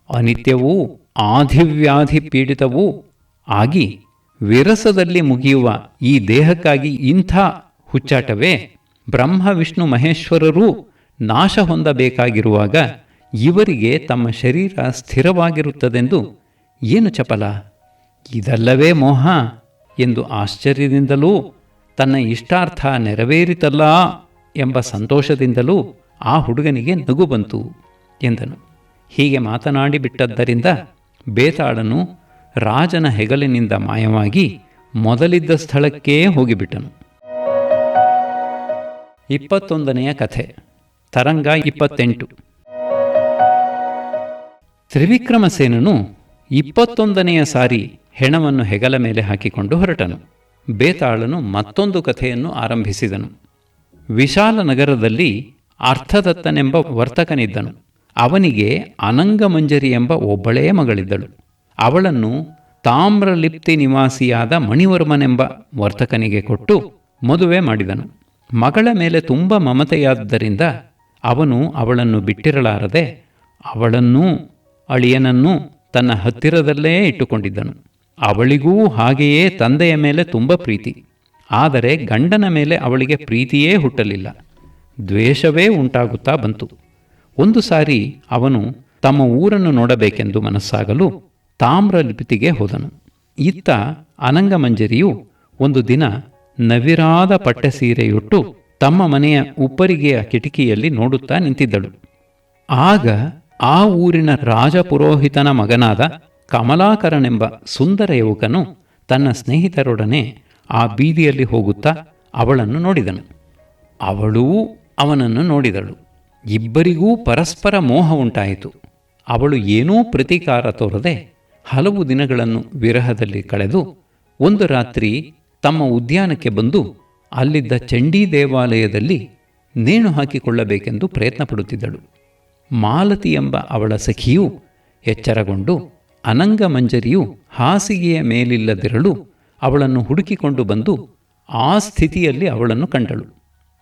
[SPEAKER 1] ಅನಿತ್ಯವೂ ಆಧಿವ್ಯಾಧಿ ಪೀಡಿತವೂ ಆಗಿ ವಿರಸದಲ್ಲಿ ಮುಗಿಯುವ ಈ ದೇಹಕ್ಕಾಗಿ ಇಂಥ ಹುಚ್ಚಾಟವೇ? ಬ್ರಹ್ಮ ವಿಷ್ಣು ಮಹೇಶ್ವರರೂ ನಾಶ ಹೊಂದಬೇಕಾಗಿರುವಾಗ ಇವರಿಗೆ ತಮ್ಮ ಶರೀರ ಸ್ಥಿರವಾಗಿರುತ್ತದೆಂದು ಏನು ಚಪಲ? ಇದಲ್ಲವೇ ಮೋಹ ಎಂದು ಆಶ್ಚರ್ಯದಿಂದಲೂ ತನ್ನ ಇಷ್ಟಾರ್ಥ ನೆರವೇರಿತಲ್ಲ ಎಂಬ ಸಂತೋಷದಿಂದಲೂ ಆ ಹುಡುಗನಿಗೆ ನಗು ಬಂತು ಎಂದನು. ಹೀಗೆ ಮಾತನಾಡಿ ಬಿಟ್ಟದ್ದರಿಂದ ಬೇತಾಳನು ರಾಜನ ಹೆಗಲಿನಿಂದ ಮಾಯವಾಗಿ ಮೊದಲಿದ್ದ ಸ್ಥಳಕ್ಕೇ ಹೋಗಿಬಿಟ್ಟನು. 21ನೆಯ ಕಥೆ. ತರಂಗ 28. ತ್ರಿವಿಕ್ರಮಸೇನನು 21ನೆಯ ಸಾರಿ ಹೆಣವನ್ನು ಹೆಗಲ ಮೇಲೆ ಹಾಕಿಕೊಂಡು ಹೊರಟನು. ಬೇತಾಳನು ಮತ್ತೊಂದು ಕಥೆಯನ್ನು ಆರಂಭಿಸಿದನು. ವಿಶಾಲ ನಗರದಲ್ಲಿ ಅರ್ಥದತ್ತನೆಂಬ ವರ್ತಕನಿದ್ದನು. ಅವನಿಗೆ ಅನಂಗಮಂಜರಿ ಎಂಬ ಒಬ್ಬಳೇ ಮಗಳಿದ್ದಳು. ಅವಳನ್ನು ತಾಮ್ರಲಿಪ್ತಿ ನಿವಾಸಿಯಾದ ಮಣಿವರ್ಮನೆಂಬ ವರ್ತಕನಿಗೆ ಕೊಟ್ಟು ಮದುವೆ ಮಾಡಿದನು. ಮಗಳ ಮೇಲೆ ತುಂಬ ಮಮತೆಯಾದ್ದರಿಂದ ಅವನು ಅವಳನ್ನು ಬಿಟ್ಟಿರಲಾರದೆ ಅವಳನ್ನೂ ಅಳಿಯನನ್ನೂ ತನ್ನ ಹತ್ತಿರದಲ್ಲೇ ಇಟ್ಟುಕೊಂಡಿದ್ದನು. ಅವಳಿಗೂ ಹಾಗೆಯೇ ತಂದೆಯ ಮೇಲೆ ತುಂಬ ಪ್ರೀತಿ. ಆದರೆ ಗಂಡನ ಮೇಲೆ ಅವಳಿಗೆ ಪ್ರೀತಿಯೇ ಹುಟ್ಟಲಿಲ್ಲ, ದ್ವೇಷವೇ ಉಂಟಾಗುತ್ತಾ ಬಂತು. ಒಂದು ಸಾರಿ ಅವನು ತಮ್ಮ ಊರನ್ನು ನೋಡಬೇಕೆಂದು ಮನಸ್ಸಾಗಲು ತಾಮ್ರಲಿಪಿತಿಗೆ ಹೋದನು. ಇತ್ತ ಅನಂಗಮಂಜರಿಯು ಒಂದು ದಿನ ನವಿರಾದ ಪಟ್ಟೆ ಸೀರೆಯುಟ್ಟು ತಮ್ಮ ಮನೆಯ ಉಪ್ಪರಿಗೆಯ ಕಿಟಕಿಯಲ್ಲಿ ನೋಡುತ್ತಾ ನಿಂತಿದ್ದಳು. ಆಗ ಆ ಊರಿನ ರಾಜಪುರೋಹಿತನ ಮಗನಾದ ಕಮಲಾಕರನೆಂಬ ಸುಂದರ ಯುವಕನು ತನ್ನ ಸ್ನೇಹಿತರೊಡನೆ ಆ ಬೀದಿಯಲ್ಲಿ ಹೋಗುತ್ತಾ ಅವಳನ್ನು ನೋಡಿದನು. ಅವಳೂ ಅವನನ್ನು ನೋಡಿದಳು. ಇಬ್ಬರಿಗೂ ಪರಸ್ಪರ ಮೋಹ ಉಂಟಾಯಿತು. ಅವಳು ಏನೂ ಪ್ರತೀಕಾರ ತೋರದೆ ಹಲವು ದಿನಗಳನ್ನು ವಿರಹದಲ್ಲಿ ಕಳೆದು ಒಂದು ರಾತ್ರಿ ತಮ್ಮ ಉದ್ಯಾನಕ್ಕೆ ಬಂದು ಅಲ್ಲಿದ್ದ ಚಂಡೀ ದೇವಾಲಯದಲ್ಲಿ ನೇಣು ಹಾಕಿಕೊಳ್ಳಬೇಕೆಂದು ಪ್ರಯತ್ನಪಡುತ್ತಿದ್ದಳು. ಮಾಲತಿ ಎಂಬ ಅವಳ ಸಖಿಯು ಎಚ್ಚರಗೊಂಡು ಅನಂಗಮಂಜರಿಯು ಹಾಸಿಗೆಯ ಮೇಲಿಲ್ಲದಿರಲು ಅವಳನ್ನು ಹುಡುಕಿಕೊಂಡು ಬಂದು ಆ ಸ್ಥಿತಿಯಲ್ಲಿ ಅವಳನ್ನು ಕಂಡಳು.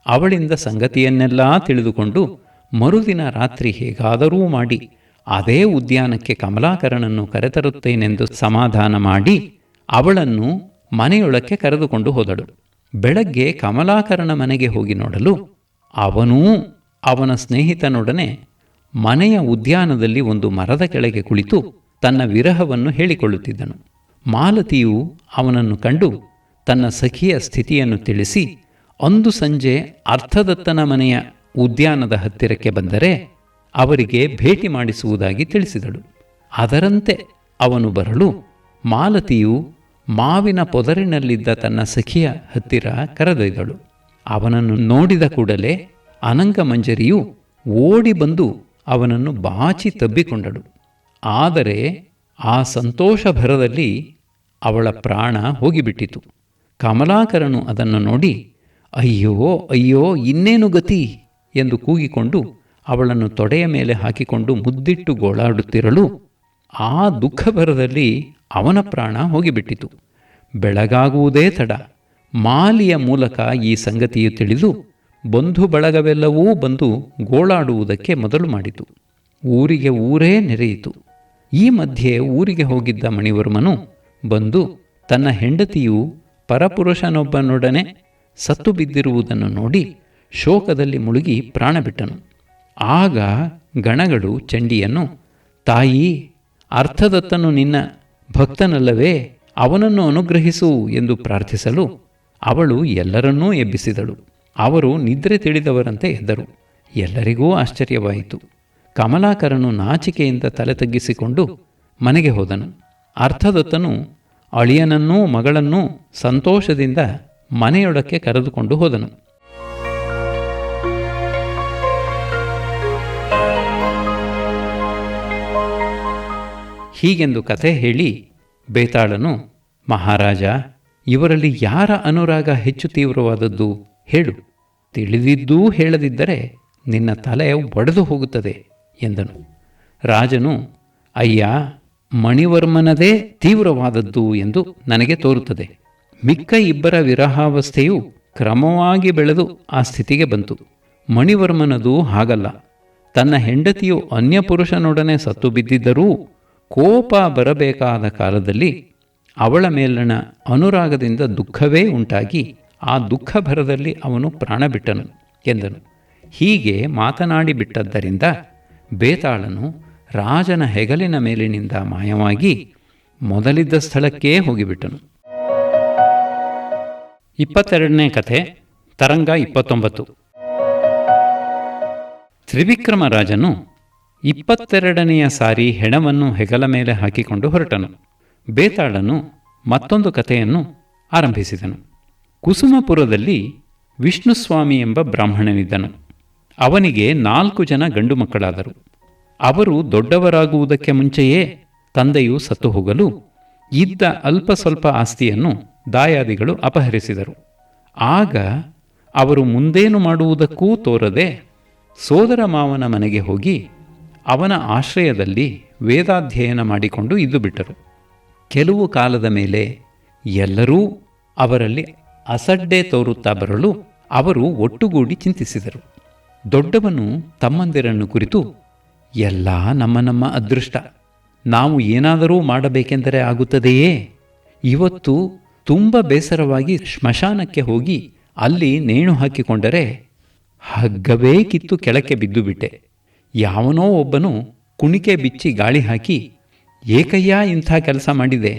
[SPEAKER 1] ಅವಳಿಂದ ಸಂಗತಿಯನ್ನೆಲ್ಲ ತಿಳಿದುಕೊಂಡು ಮರುದಿನ ರಾತ್ರಿ ಹೇಗಾದರೂ ಮಾಡಿ ಅದೇ ಉದ್ಯಾನಕ್ಕೆ ಕಮಲಾಕರನನ್ನು ಕರೆತರುತ್ತೇನೆಂದು ಸಮಾಧಾನ ಮಾಡಿ ಅವಳನ್ನು ಮನೆಯೊಳಕ್ಕೆ ಕರೆದುಕೊಂಡು ಹೋದಳು. ಬೆಳಗ್ಗೆ ಕಮಲಾಕರನ ಮನೆಗೆ ಹೋಗಿ ನೋಡಲು ಅವನೂ ಅವನ ಸ್ನೇಹಿತನೊಡನೆ ಮನೆಯ ಉದ್ಯಾನದಲ್ಲಿ ಒಂದು ಮರದ ಕೆಳಗೆ ಕುಳಿತು ತನ್ನ ವಿರಹವನ್ನು ಹೇಳಿಕೊಳ್ಳುತ್ತಿದ್ದನು. ಮಾಲತಿಯು ಅವನನ್ನು ಕಂಡು ತನ್ನ ಸಖಿಯ ಸ್ಥಿತಿಯನ್ನು ತಿಳಿಸಿ ಅಂದು ಸಂಜೆ ಅರ್ಥದತ್ತನ ಮನೆಯ ಉದ್ಯಾನದ ಹತ್ತಿರಕ್ಕೆ ಬಂದರೆ ಅವರಿಗೆ ಭೇಟಿ ಮಾಡಿಸುವುದಾಗಿ ತಿಳಿಸಿದಳು. ಅದರಂತೆ ಅವನು ಬರಲು ಮಾಲತಿಯು ಮಾವಿನ ಪೊದರಿನಲ್ಲಿದ್ದ ತನ್ನ ಸಖಿಯ ಹತ್ತಿರ ಕರೆದೊಯ್ದಳು. ಅವನನ್ನು ನೋಡಿದ ಕೂಡಲೇ ಅನಂಗಮಂಜರಿಯು ಓಡಿ ಬಂದು ಅವನನ್ನು ಬಾಚಿ ತಬ್ಬಿಕೊಂಡಳು. ಆದರೆ ಆ ಸಂತೋಷ ಭರದಲ್ಲಿ ಅವಳ ಪ್ರಾಣ ಹೋಗಿಬಿಟ್ಟಿತು. ಕಮಲಾಕರನು ಅದನ್ನು ನೋಡಿ ಅಯ್ಯೋ ಅಯ್ಯೋ ಇನ್ನೇನು ಗತಿ ಎಂದು ಕೂಗಿಕೊಂಡು ಅವಳನ್ನು ತೊಡೆಯ ಮೇಲೆ ಹಾಕಿಕೊಂಡು ಮುದ್ದಿಟ್ಟು ಗೋಳಾಡುತ್ತಿರಲು ಆ ದುಃಖ ಭರದಲ್ಲಿ ಅವನ ಪ್ರಾಣ ಹೋಗಿಬಿಟ್ಟಿತು. ಬೆಳಗಾಗುವುದೇ ತಡ. ಮಾಲಿಯ ಮೂಲಕ ಈ ಸಂಗತಿಯು ತಿಳಿದು ಬಂಧು ಬಳಗವೆಲ್ಲವೂ ಬಂದು ಗೋಳಾಡುವುದಕ್ಕೆ ಮೊದಲು ಮಾಡಿತು. ಊರಿಗೆ ಊರೇ ನೆರೆಯಿತು. ಈ ಮಧ್ಯೆ ಊರಿಗೆ ಹೋಗಿದ್ದ ಮಣಿವರ್ಮನು ಬಂದು ತನ್ನ ಹೆಂಡತಿಯು ಪರಪುರುಷನೊಬ್ಬನೊಡನೆ ಸತ್ತು ಬಿದ್ದಿರುವುದನ್ನು ನೋಡಿ ಶೋಕದಲ್ಲಿ ಮುಳುಗಿ ಪ್ರಾಣ ಬಿಟ್ಟನು. ಆಗ ಗಣಗಳು ಚಂಡಿಯನ್ನು, ತಾಯಿ, ಅರ್ಥದತ್ತನು ನಿನ್ನ ಭಕ್ತನಲ್ಲವೇ, ಅವನನ್ನು ಅನುಗ್ರಹಿಸು ಎಂದು ಪ್ರಾರ್ಥಿಸಲು ಅವಳು ಎಲ್ಲರನ್ನೂ ಎಬ್ಬಿಸಿದಳು. ಅವರು ನಿದ್ರೆ ತಿಳಿದವರಂತೆ ಎದ್ದರು. ಎಲ್ಲರಿಗೂ ಆಶ್ಚರ್ಯವಾಯಿತು. ಕಮಲಾಕರನು ನಾಚಿಕೆಯಿಂದ ತಲೆ ತಗ್ಗಿಸಿಕೊಂಡು ಮನೆಗೆ ಹೋದನು. ಅರ್ಥದತ್ತನು ಅಳಿಯನನ್ನೂ ಮಗಳನ್ನೂ ಸಂತೋಷದಿಂದ ಮನೆಯೊಳಕ್ಕೆ ಕರೆದುಕೊಂಡು ಹೋದನು. ಹೀಗೆಂದು ಕಥೆ ಹೇಳಿ ಬೇತಾಳನು, ಮಹಾರಾಜ, ಇವರಲ್ಲಿ ಯಾರ ಅನುರಾಗ ಹೆಚ್ಚು ತೀವ್ರವಾದದ್ದು ಹೇಳು, ತಿಳಿದಿದ್ದೂ ಹೇಳದಿದ್ದರೆ ನಿನ್ನ ತಲೆ ಒಡೆದು ಹೋಗುತ್ತದೆ ಎಂದನು. ರಾಜನು, ಅಯ್ಯ, ಮಣಿವರ್ಮನದೇ ತೀವ್ರವಾದದ್ದು ಎಂದು ನನಗೆ ತೋರುತ್ತದೆ. ಮಿಕ್ಕ ಇಬ್ಬರ ವಿರಹಾವಸ್ಥೆಯು ಕ್ರಮವಾಗಿ ಬೆಳೆದು ಆ ಸ್ಥಿತಿಗೆ ಬಂತು. ಮಣಿವರ್ಮನದು ಹಾಗಲ್ಲ. ತನ್ನ ಹೆಂಡತಿಯು ಅನ್ಯಪುರುಷನೊಡನೆ ಸತ್ತು ಬಿದ್ದಿದ್ದರೂ ಕೋಪ ಬರಬೇಕಾದ ಕಾಲದಲ್ಲಿ ಅವಳ ಮೇಲಣ ಅನುರಾಗದಿಂದ ದುಃಖವೇ ಉಂಟಾಗಿ ಆ ದುಃಖ ಭರದಲ್ಲಿ ಅವನು ಪ್ರಾಣ ಬಿಟ್ಟನು ಎಂದನು. ಹೀಗೆ ಮಾತನಾಡಿ ಬಿಟ್ಟದ್ದರಿಂದ ಬೇತಾಳನು ರಾಜನ ಹೆಗಲಿನ ಮೇಲಿನಿಂದ ಮಾಯವಾಗಿ ಮೊದಲಿದ್ದ ಸ್ಥಳಕ್ಕೇ ಹೋಗಿಬಿಟ್ಟನು. 22ನೇ ಕಥೆ. ತರಂಗ 29. ತ್ರಿವಿಕ್ರಮ ರಾಜನು 22ನೆಯ ಸಾರಿ ಹೆಣವನ್ನು ಹೆಗಲ ಮೇಲೆ ಹಾಕಿಕೊಂಡು ಹೊರಟನು. ಬೇತಾಳನು ಮತ್ತೊಂದು ಕಥೆಯನ್ನು ಆರಂಭಿಸಿದನು. ಕುಸುಮಪುರದಲ್ಲಿ ವಿಷ್ಣುಸ್ವಾಮಿ ಎಂಬ ಬ್ರಾಹ್ಮಣನಿದ್ದನು. ಅವನಿಗೆ 4 ಜನ ಗಂಡು ಮಕ್ಕಳಾದರು. ಅವರು ದೊಡ್ಡವರಾಗುವುದಕ್ಕೆ ಮುಂಚೆಯೇ ತಂದೆಯು ಸತ್ತು ಹೋಗಲು ಇದ್ದ ಅಲ್ಪ ಸ್ವಲ್ಪ ಆಸ್ತಿಯನ್ನು ದಾಯಾದಿಗಳು ಅಪಹರಿಸಿದರು. ಆಗ ಅವರು ಮುಂದೇನು ಮಾಡುವುದಕ್ಕೂ ತೋರದೆ ಸೋದರ ಮಾವನ ಮನೆಗೆ ಹೋಗಿ ಅವನ ಆಶ್ರಯದಲ್ಲಿ ವೇದಾಧ್ಯಯನ ಮಾಡಿಕೊಂಡು ಇದ್ದು ಬಿಟ್ಟರು. ಕೆಲವು ಕಾಲದ ಮೇಲೆ ಎಲ್ಲರೂ ಅವರಲ್ಲಿ ಅಸಡ್ಡೆ ತೋರುತ್ತಾ ಬರಲು ಅವರು ಒಟ್ಟುಗೂಡಿ ಚಿಂತಿಸಿದರು. ದೊಡ್ಡವನು ತಮ್ಮಂದಿರನ್ನು ಕುರಿತು, ಎಲ್ಲ ನಮ್ಮ ನಮ್ಮ ಅದೃಷ್ಟ, ನಾವು ಏನಾದರೂ ಮಾಡಬೇಕೆಂದರೆ ಆಗುತ್ತದೆಯೇ? ಇವತ್ತು ತುಂಬ ಬೇಸರವಾಗಿ ಸ್ಮಶಾನಕ್ಕೆ ಹೋಗಿ ಅಲ್ಲಿ ನೇಣು ಹಾಕಿಕೊಂಡರೆ ಹಗ್ಗವೇ ಕಿತ್ತು ಕೆಳಕ್ಕೆ ಬಿದ್ದು ಬಿಟ್ಟೆ. ಯಾವನೋ ಒಬ್ಬನು ಕುಣಿಕೆ ಬಿಚ್ಚಿ ಗಾಳಿ ಹಾಕಿ, ಏಕಯ್ಯ ಇಂಥ ಕೆಲಸ ಮಾಡಿದೆ,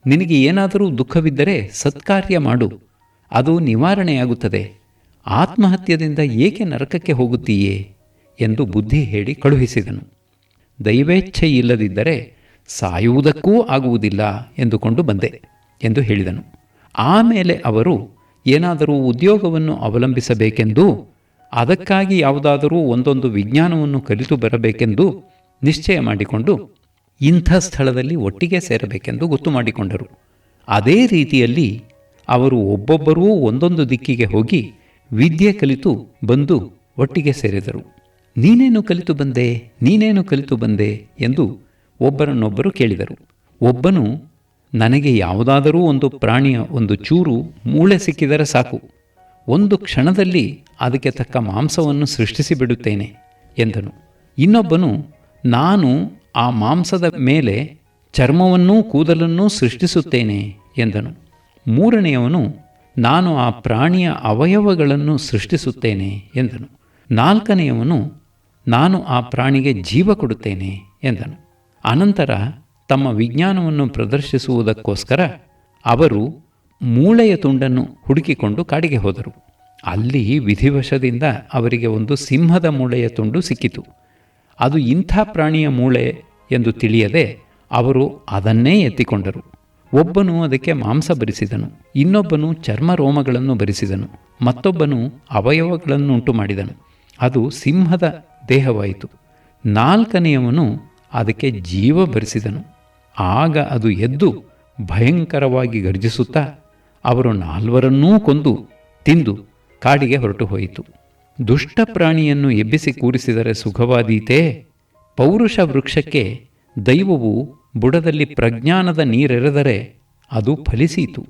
[SPEAKER 1] ನಿನಗೆ ಏನಾದರೂ ದುಃಖವಿದ್ದರೆ ಸತ್ಕಾರ್ಯ ಮಾಡು, ಅದು ನಿವಾರಣೆಯಾಗುತ್ತದೆ, ಆತ್ಮಹತ್ಯದಿಂದ ಏಕೆ ನರಕಕ್ಕೆ ಹೋಗುತ್ತೀಯೇ ಎಂದು ಬುದ್ಧಿ ಹೇಳಿ ಕಳುಹಿಸಿದನು. ದೈವೇಚ್ಛೆ ಇಲ್ಲದಿದ್ದರೆ ಸಾಯುವುದಕ್ಕೂ ಆಗುವುದಿಲ್ಲ ಎಂದುಕೊಂಡು ಬಂದೆ ಎಂದು ಹೇಳಿದನು. ಆಮೇಲೆ ಅವರು ಏನಾದರೂ ಉದ್ಯೋಗವನ್ನು ಅವಲಂಬಿಸಬೇಕೆಂದು, ಅದಕ್ಕಾಗಿ ಯಾವುದಾದರೂ ಒಂದೊಂದು ವಿಜ್ಞಾನವನ್ನು ಕಲಿತು ಬರಬೇಕೆಂದು ನಿಶ್ಚಯ ಮಾಡಿಕೊಂಡು ಇಂಥ ಸ್ಥಳದಲ್ಲಿ ಒಟ್ಟಿಗೆ ಸೇರಬೇಕೆಂದು ಗೊತ್ತು ಮಾಡಿಕೊಂಡರು. ಅದೇ ರೀತಿಯಲ್ಲಿ ಅವರು ಒಬ್ಬೊಬ್ಬರೂ ಒಂದೊಂದು ದಿಕ್ಕಿಗೆ ಹೋಗಿ ವಿದ್ಯೆ ಕಲಿತು ಬಂದು ಒಟ್ಟಿಗೆ ಸೇರಿದರು. ನೀನೇನು ಕಲಿತು ಬಂದೆ, ನೀನೇನು ಕಲಿತು ಬಂದೆ ಎಂದು ಒಬ್ಬರನ್ನೊಬ್ಬರು ಕೇಳಿದರು. ಒಬ್ಬನು, ನನಗೆ ಯಾವುದಾದರೂ ಒಂದು ಪ್ರಾಣಿಯ ಒಂದು ಚೂರು ಮೂಳೆ ಸಿಕ್ಕಿದರೆ ಸಾಕು, ಒಂದು ಕ್ಷಣದಲ್ಲಿ ಅದಕ್ಕೆ ತಕ್ಕ ಮಾಂಸವನ್ನು ಸೃಷ್ಟಿಸಿಬಿಡುತ್ತೇನೆ ಎಂದನು. ಇನ್ನೊಬ್ಬನು, ನಾನು ಆ ಮಾಂಸದ ಮೇಲೆ ಚರ್ಮವನ್ನೂ ಕೂದಲನ್ನೂ ಸೃಷ್ಟಿಸುತ್ತೇನೆ ಎಂದನು. ಮೂರನೆಯವನು, ನಾನು ಆ ಪ್ರಾಣಿಯ ಅವಯವಗಳನ್ನು ಸೃಷ್ಟಿಸುತ್ತೇನೆ ಎಂದನು. ನಾಲ್ಕನೆಯವನು, ನಾನು ಆ ಪ್ರಾಣಿಗೆ ಜೀವ ಕೊಡುತ್ತೇನೆ ಎಂದನು. ಅನಂತರ ತಮ್ಮ ವಿಜ್ಞಾನವನ್ನು ಪ್ರದರ್ಶಿಸುವುದಕ್ಕೋಸ್ಕರ ಅವರು ಮೂಳೆಯ ತುಂಡನ್ನು ಹುಡುಕಿಕೊಂಡು ಕಾಡಿಗೆ ಹೋದರು. ಅಲ್ಲಿ ವಿಧಿವಶದಿಂದ ಅವರಿಗೆ ಒಂದು ಸಿಂಹದ ಮೂಳೆಯ ತುಂಡು ಸಿಕ್ಕಿತು. ಅದು ಇಂಥ ಪ್ರಾಣಿಯ ಮೂಳೆ ಎಂದು ತಿಳಿಯದೆ ಅವರು ಅದನ್ನೇ ಎತ್ತಿಕೊಂಡರು. ಒಬ್ಬನು ಅದಕ್ಕೆ ಮಾಂಸ ಬರಿಸಿದನು, ಇನ್ನೊಬ್ಬನು ಚರ್ಮ ರೋಮಗಳನ್ನು ಬರಿಸಿದನು, ಮತ್ತೊಬ್ಬನು ಅವಯವಗಳನ್ನು ಉಂಟು ಮಾಡಿದನು. ಅದು ಸಿಂಹದ ದೇಹವಾಯಿತು. ನಾಲ್ಕನೆಯವನು ಅದಕ್ಕೆ ಜೀವ ಬರಿಸಿದನು. ಆಗ ಅದು ಎದ್ದು ಭಯಂಕರವಾಗಿ ಗರ್ಜಿಸುತ್ತಾ ಅವರು ನಾಲ್ವರನ್ನೂ ಕೊಂದು ತಿಂದು ಕಾಡಿಗೆ ಹೊರಟು ಹೋಯಿತು. ದುಷ್ಟ ಪ್ರಾಣಿಯನ್ನು ಎಬ್ಬಿಸಿ ಕೂರಿಸಿದರೆ ಸುಖವಾದೀತೇ? ಪೌರುಷ ವೃಕ್ಷಕ್ಕೆ ದೈವವು ಬುಡದಲ್ಲಿ ಪ್ರಜ್ಞಾನದ ನೀರೆರೆದರೆ ಅದು ಫಲಿಸೀತು.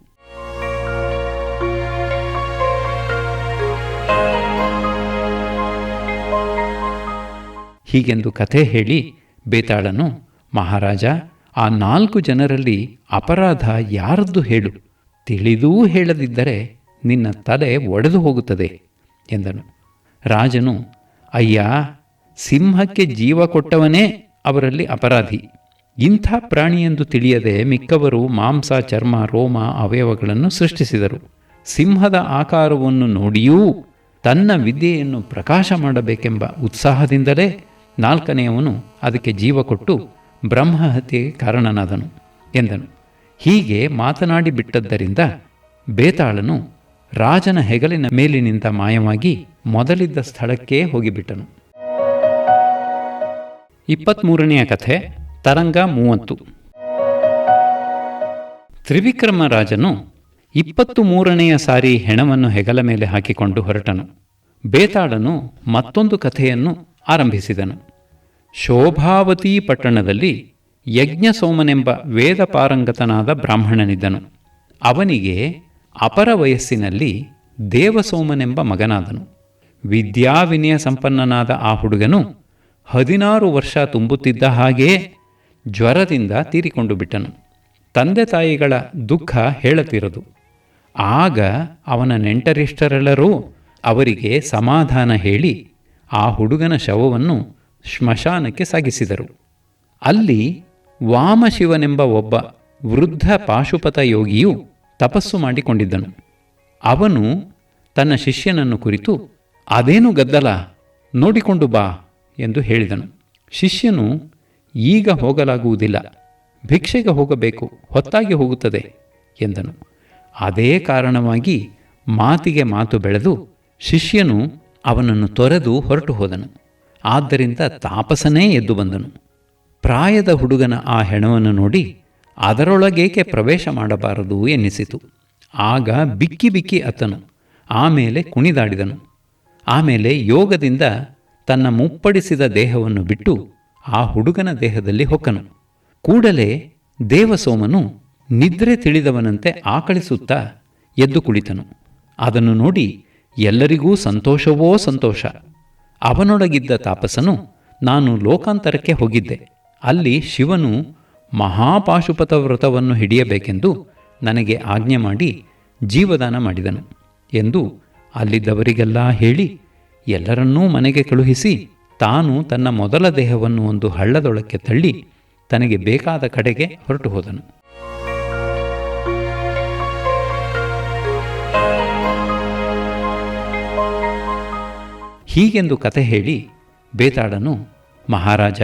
[SPEAKER 1] ಹೀಗೆಂದು ಕಥೆ ಹೇಳಿ ಬೇತಾಳನು, ಮಹಾರಾಜ, ಆ 4 ಜನರಲ್ಲಿ ಅಪರಾಧ ಯಾರದ್ದು ಹೇಳು, ತಿಳಿದೂ ಹೇಳದಿದ್ದರೆ ನಿನ್ನ ತಲೆ ಒಡೆದು ಹೋಗುತ್ತದೆ ಎಂದನು. ರಾಜನು, ಅಯ್ಯ, ಸಿಂಹಕ್ಕೆ ಜೀವ ಕೊಟ್ಟವನೇ ಅವರಲ್ಲಿ ಅಪರಾಧಿ. ಇಂಥ ಪ್ರಾಣಿಯೆಂದು ತಿಳಿಯದೆ ಮಿಕ್ಕವರು ಮಾಂಸ, ಚರ್ಮ, ರೋಮ, ಅವಯವಗಳನ್ನು ಸೃಷ್ಟಿಸಿದರು. ಸಿಂಹದ ಆಕಾರವನ್ನು ನೋಡಿಯೂ ತನ್ನ ವಿದ್ಯೆಯನ್ನು ಪ್ರಕಾಶ ಮಾಡಬೇಕೆಂಬ ಉತ್ಸಾಹದಿಂದಲೇ ನಾಲ್ಕನೆಯವನು ಅದಕ್ಕೆ ಜೀವ ಕೊಟ್ಟು ಬ್ರಹ್ಮಹತ್ಯೆಗೆ ಕಾರಣನಾದನು ಎಂದನು. ಹೀಗೆ ಮಾತನಾಡಿ ಬಿಟ್ಟದ್ದರಿಂದ ಬೇತಾಳನು ರಾಜನ ಹೆಗಲಿನ ಮೇಲಿನಿಂದ ಮಾಯವಾಗಿ ಮೊದಲಿದ್ದ ಸ್ಥಳಕ್ಕೇ ಹೋಗಿಬಿಟ್ಟನು. 23ನೆಯ ಕಥೆ. ತರಂಗ 30. ತ್ರಿವಿಕ್ರಮ ರಾಜನು 23ನೆಯ ಸಾರಿ ಹೆಣವನ್ನು ಹೆಗಲ ಮೇಲೆ ಹಾಕಿಕೊಂಡು ಹೊರಟನು. ಬೇತಾಳನು ಮತ್ತೊಂದು ಕಥೆಯನ್ನು ಆರಂಭಿಸಿದನು. ಶೋಭಾವತಿ ಪಟ್ಟಣದಲ್ಲಿ ಯಜ್ಞಸೋಮನೆಂಬ ವೇದ ಪಾರಂಗತನಾದ ಬ್ರಾಹ್ಮಣನಿದ್ದನು. ಅವನಿಗೆ ಅಪರ ವಯಸ್ಸಿನಲ್ಲಿ ದೇವಸೋಮನೆಂಬ ಮಗನಾದನು. ವಿದ್ಯಾವಿನಯ ಸಂಪನ್ನನಾದ ಆ ಹುಡುಗನು 16 ವರ್ಷ ತುಂಬುತ್ತಿದ್ದ ಹಾಗೇ ಜ್ವರದಿಂದ ತೀರಿಕೊಂಡು ಬಿಟ್ಟನು. ತಂದೆ ತಾಯಿಗಳ ದುಃಖ ಹೇಳತಿರದು. ಆಗ ಅವನ ನೆಂಟರಿಷ್ಟರೆಲ್ಲರೂ ಅವರಿಗೆ ಸಮಾಧಾನ ಹೇಳಿ ಆ ಹುಡುಗನ ಶವವನ್ನು ಶ್ಮಶಾನಕ್ಕೆ ಸಾಗಿಸಿದರು. ಅಲ್ಲಿ ವಾಮಶಿವನೆಂಬ ಒಬ್ಬ ವೃದ್ಧ ಪಾಶುಪತ ಯೋಗಿಯು ತಪಸ್ಸು ಮಾಡಿಕೊಂಡಿದ್ದನು. ಅವನು ತನ್ನ ಶಿಷ್ಯನನ್ನು ಕುರಿತು, ಅದೇನು ಗದ್ದಲ, ನೋಡಿಕೊಂಡು ಬಾ ಎಂದು ಹೇಳಿದನು. ಶಿಷ್ಯನು, ಈಗ ಹೋಗಲಾಗುವುದಿಲ್ಲ, ಭಿಕ್ಷೆಗೆ ಹೋಗಬೇಕು, ಹೊತ್ತಾಗಿ ಹೋಗುತ್ತದೆ ಎಂದನು. ಅದೇ ಕಾರಣವಾಗಿ ಮಾತಿಗೆ ಮಾತು ಬೆಳೆದು ಶಿಷ್ಯನು ಅವನನ್ನು ತೊರೆದು ಹೊರಟು ಹೋದನು. ಆದ್ದರಿಂದ ತಾಪಸನೇ ಎದ್ದು ಬಂದನು. ಪ್ರಾಯದ ಹುಡುಗನ ಆ ಹೆಣವನ್ನು ನೋಡಿ ಅದರೊಳಗೇಕೆ ಪ್ರವೇಶ ಮಾಡಬಾರದು ಎನ್ನಿಸಿತು. ಆಗ ಬಿಕ್ಕಿ ಬಿಕ್ಕಿ ಅತ್ತನು. ಆಮೇಲೆ ಕುಣಿದಾಡಿದನು. ಆಮೇಲೆ ಯೋಗದಿಂದ ತನ್ನ ಮುಪ್ಪಡಿಸಿದ ದೇಹವನ್ನು ಬಿಟ್ಟು ಆ ಹುಡುಗನ ದೇಹದಲ್ಲಿ ಹೊಕ್ಕನು. ಕೂಡಲೇ ದೇವಸೋಮನು ನಿದ್ರೆ ತಿಳಿದವನಂತೆ ಆಕಳಿಸುತ್ತಾ ಎದ್ದು ಕುಳಿತನು. ಅದನ್ನು ನೋಡಿ ಎಲ್ಲರಿಗೂ ಸಂತೋಷವೋ ಸಂತೋಷ. ಅವನೊಳಗಿದ್ದ ತಾಪಸನು, ನಾನು ಲೋಕಾಂತರಕ್ಕೆ ಹೋಗಿದ್ದೆ. ಅಲ್ಲಿ ಶಿವನು ಮಹಾಪಾಶುಪತ ವ್ರತವನ್ನು ಹಿಡಿಯಬೇಕೆಂದು ನನಗೆ ಆಜ್ಞೆ ಮಾಡಿ ಜೀವದಾನ ಮಾಡಿದನು ಎಂದು ಅಲ್ಲಿದ್ದವರಿಗೆಲ್ಲ ಹೇಳಿ ಎಲ್ಲರನ್ನೂ ಮನೆಗೆ ಕಳುಹಿಸಿ ತಾನು ತನ್ನ ಮೊದಲ ದೇಹವನ್ನು ಒಂದು ಹಳ್ಳದೊಳಕ್ಕೆ ತಳ್ಳಿ ತನಗೆ ಬೇಕಾದ ಕಡೆಗೆ ಹೊರಟು ಹೋದನು. ಹೀಗೆಂದು ಕತೆ ಹೇಳಿ ಬೇತಾಳನು, ಮಹಾರಾಜ,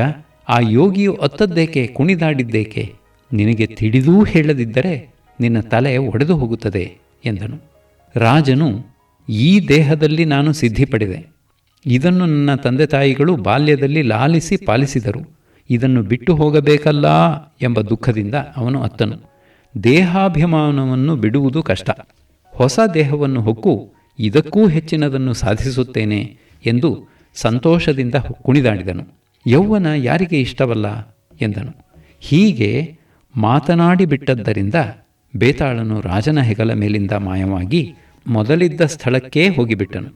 [SPEAKER 1] ಆ ಯೋಗಿಯು ಅತ್ತದ್ದೇಕೆ, ಕುಣಿದಾಡಿದ್ದೇಕೆ? ನಿನಗೆ ತಿಳಿದೂ ಹೇಳದಿದ್ದರೆ ನಿನ್ನ ತಲೆ ಒಡೆದು ಹೋಗುತ್ತದೆ ಎಂದನು. ರಾಜನು, ಈ ದೇಹದಲ್ಲಿ ನಾನು ಸಿದ್ಧಿ ಪಡೆದೆ. ಇದನ್ನು ನನ್ನ ತಂದೆ ತಾಯಿಗಳು ಬಾಲ್ಯದಲ್ಲಿ ಲಾಲಿಸಿ ಪಾಲಿಸಿದರು. ಇದನ್ನು ಬಿಟ್ಟು ಹೋಗಬೇಕಲ್ಲ ಎಂಬ ದುಃಖದಿಂದ ಅವನು ಅತ್ತನು. ದೇಹಾಭಿಮಾನವನ್ನು ಬಿಡುವುದು ಕಷ್ಟ. ಹೊಸ ದೇಹವನ್ನು ಹೊಕ್ಕು ಇದಕ್ಕೂ ಹೆಚ್ಚಿನದನ್ನು ಸಾಧಿಸುತ್ತೇನೆ ಎಂದು ಸಂತೋಷದಿಂದ ಕುಣಿದಾಡಿದನು. ಯೌವನ ಯಾರಿಗೆ ಇಷ್ಟವಲ್ಲ ಎಂದನು. ಹೀಗೆ ಮಾತನಾಡಿ ಬಿಟ್ಟದ್ದರಿಂದ ಬೇತಾಳನು ರಾಜನ ಹೆಗಲ ಮೇಲಿಂದ ಮಾಯವಾಗಿ ಮೊದಲಿದ್ದ ಸ್ಥಳಕ್ಕೇ ಹೋಗಿಬಿಟ್ಟನು.